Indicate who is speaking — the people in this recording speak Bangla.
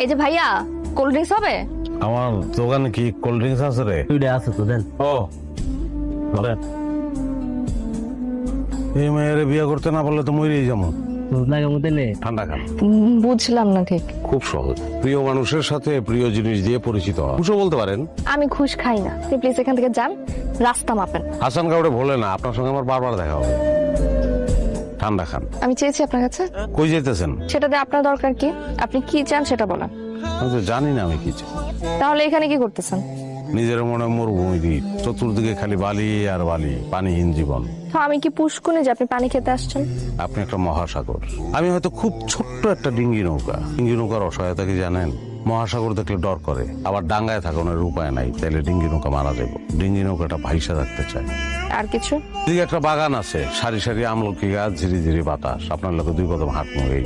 Speaker 1: এই যে ভাইয়া, কোল্ড ড্রিঙ্কস হবে?
Speaker 2: আমার দোকানে কি কোল্ড ড্রিঙ্কস আছে রে?
Speaker 3: দুইটা আছে তো দেন।
Speaker 2: ও ধরেন। এই মেয়ের বিয়ে করতে না পারলে তো মরেই যাবো।
Speaker 3: দুধ লাগে মধ্যে নে।
Speaker 2: ঠান্ডা খান।
Speaker 1: বুঝলাম না ঠিক।
Speaker 2: খুব সহজ, প্রিয় মানুষের সাথে প্রিয় জিনিস দিয়ে পরিচিত হওয়া। খুশও বলতে পারেন।
Speaker 1: আমি ঘুষ খাই না, আপনি প্লিজ এখান থেকে যান, রাস্তা মাপেন।
Speaker 2: হাসান কাউরে বলে না, আপনার সঙ্গে আমার বারবার দেখা হবে। ঠান্ডা খান।
Speaker 1: আমি চেয়েছি আপনার কাছে,
Speaker 2: কই যেতেছেন?
Speaker 1: সেটাতে আপনার দরকার কি? আপনি কি চান সেটা বলেন।
Speaker 2: আমি তো জানি না আমি কি চাই।
Speaker 1: তাহলে এখানে কি করতেছেন?
Speaker 2: নিজের মনে মরুভূমি দ্বীপ, চতুর্দিকে খালি বালি আর বালি, পানিহীন জীবন।
Speaker 1: তো আমি কি পুষ্কুনি যে আপনি পানি খেতে আসছেন?
Speaker 2: আপনি একটা মহাসাগর, আমি হয়তো খুব ছোট্ট একটা ডিঙ্গি নৌকা। ডিঙ্গি নৌকার অসহায়তা কি জানেন? মহাসাগর দেখলে ডর করে, আবার ডাঙ্গায় থাকানোর উপায় নাই, তাইলে ডিঙ্গি নৌকা মারা যাবো। ডিঙ্গি নৌকাটা ভাইসা থাকতে চায়।
Speaker 1: আর কিছু?
Speaker 2: এদিকে একটা বাগান আছে, সারি সারি আমলকি গাছ, ঝিরি ঝিরি বাতাস, আপনার লোকে দুই কদম হাঁটমো এই।